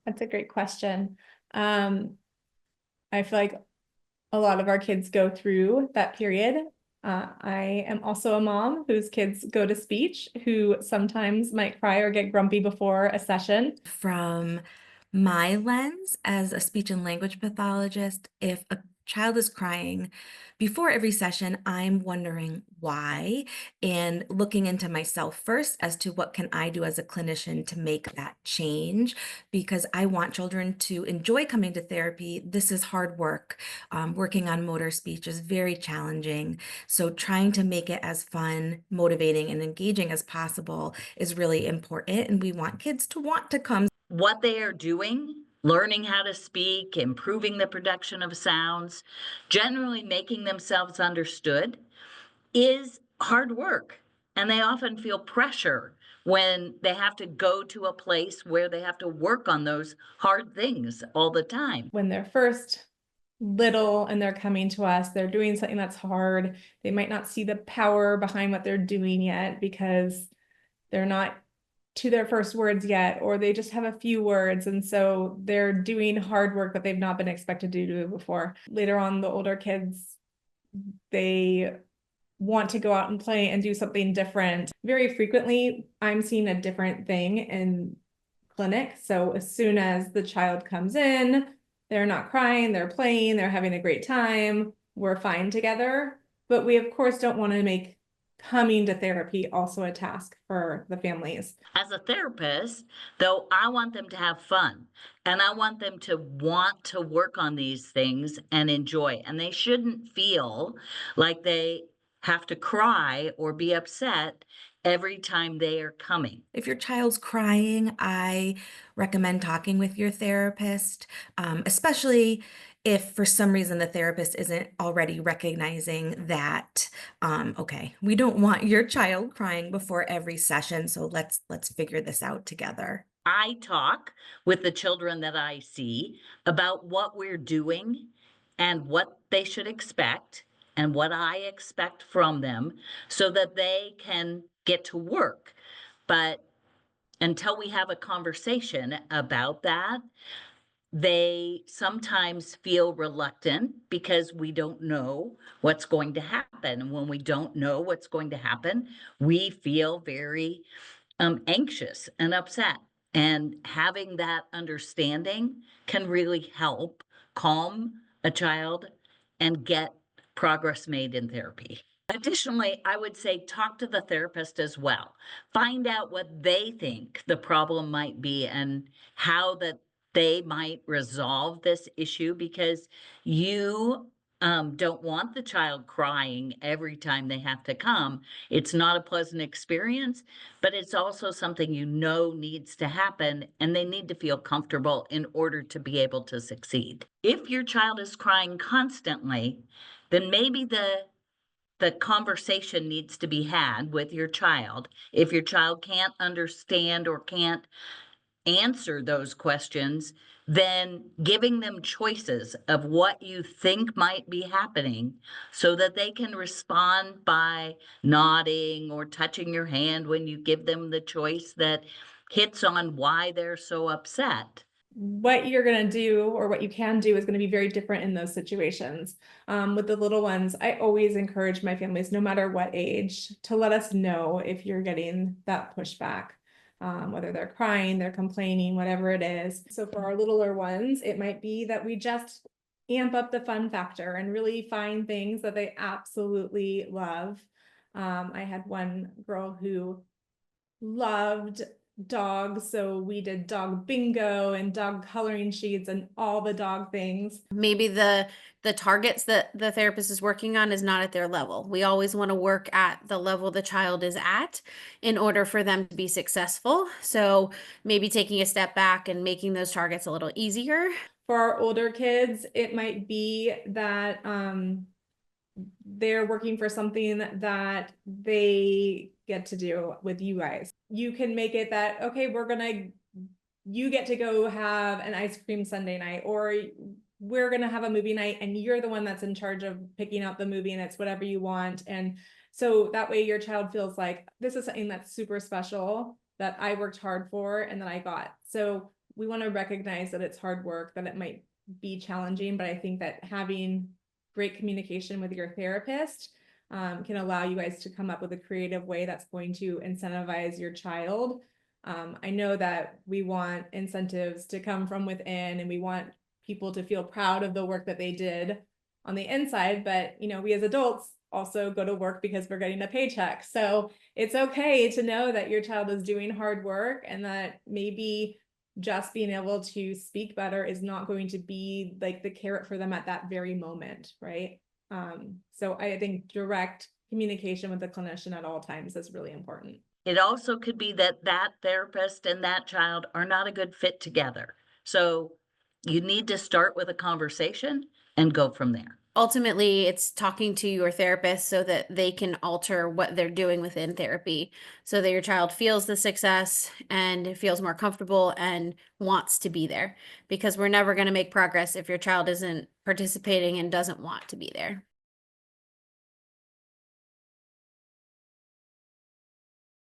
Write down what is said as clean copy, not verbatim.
That's a great question. I feel like a lot of our kids go through that period. I am also a mom whose kids go to speech, who sometimes might cry or get grumpy before a session. From my lens as a speech and language pathologist, if a child is crying before every session, I'm wondering why and looking into myself first as to what can I do as a clinician to make that change, because I want children to enjoy coming to therapy. This is hard work. Working on motor speech is very challenging. So trying to make it as fun, motivating, and engaging as possible is really important. And we want kids to want to come. What they are doing, learning how to speak, improving the production of sounds, generally making themselves understood, is hard work. And they often feel pressure when they have to go to a place where they have to work on those hard things all the time. When they're first little and they're coming to us, they're doing something that's hard. They might not see the power behind what they're doing yet because they're not to their first words yet, or they just have a few words. And so they're doing hard work that they've not been expected to do before. Later on, the older kids, they want to go out and play and do something different. Very frequently, I'm seeing a different thing in clinic. So as soon as the child comes in, they're not crying, they're playing, they're having a great time, we're fine together. But we, of course, don't want to make coming to therapy also a task for the families. As a therapist, though, I want them to have fun and I want them to want to work on these things and enjoy. And they shouldn't feel like they have to cry or be upset every time they are coming. If your child's crying, I recommend talking with your therapist, especially if for some reason the therapist isn't already recognizing that, okay, we don't want your child crying before every session, so let's figure this out together. I talk with the children that I see about what we're doing and what they should expect and what I expect from them so that they can get to work. But until we have a conversation about that, they sometimes feel reluctant because we don't know what's going to happen. And when we don't know what's going to happen, we feel very anxious and upset. And having that understanding can really help calm a child and get progress made in therapy. Additionally, I would say talk to the therapist as well. Find out what they think the problem might be and how that they might resolve this issue, because you don't want the child crying every time they have to come. It's not a pleasant experience, but it's also something you know needs to happen, and they need to feel comfortable in order to be able to succeed. If your child is crying constantly, then maybe the conversation needs to be had with your child. If your child can't understand or can't answer those questions, then giving them choices of what you think might be happening so that they can respond by nodding or touching your hand when you give them the choice that hits on why they're so upset. What you're going to do or what you can do is going to be very different in those situations. With the little ones, I always encourage my families, no matter what age, to let us know if you're getting that pushback. Whether they're crying, they're complaining, whatever it is. So for our littler ones, it might be that we just amp up the fun factor and really find things that they absolutely love. I had one girl who loved dogs, so we did dog bingo and dog coloring sheets and all the dog things. Maybe the targets that the therapist is working on is not at their level. We always want to work at the level the child is at in order for them to be successful. So maybe taking a step back and making those targets a little easier. For our older kids, it might be that they're working for something that they get to do with you guys. You can make it that, okay, you get to go have an ice cream Sunday night, or we're going to have a movie night and you're the one that's in charge of picking out the movie and it's whatever you want. And so that way your child feels like this is something that's super special that I worked hard for and that I got. So we want to recognize that it's hard work, that it might be challenging, but I think that having great communication with your therapist can allow you guys to come up with a creative way that's going to incentivize your child. I know that we want incentives to come from within, and we want people to feel proud of the work that they did on the inside, but we as adults also go to work because we're getting a paycheck. So it's okay to know that your child is doing hard work, and that maybe just being able to speak better is not going to be like the carrot for them at that very moment, right? So I think direct communication with the clinician at all times is really important. It also could be that that therapist and that child are not a good fit together. So you need to start with a conversation and go from there. Ultimately, it's talking to your therapist so that they can alter what they're doing within therapy so that your child feels the success and feels more comfortable and wants to be there, because we're never going to make progress if your child isn't participating and doesn't want to be there.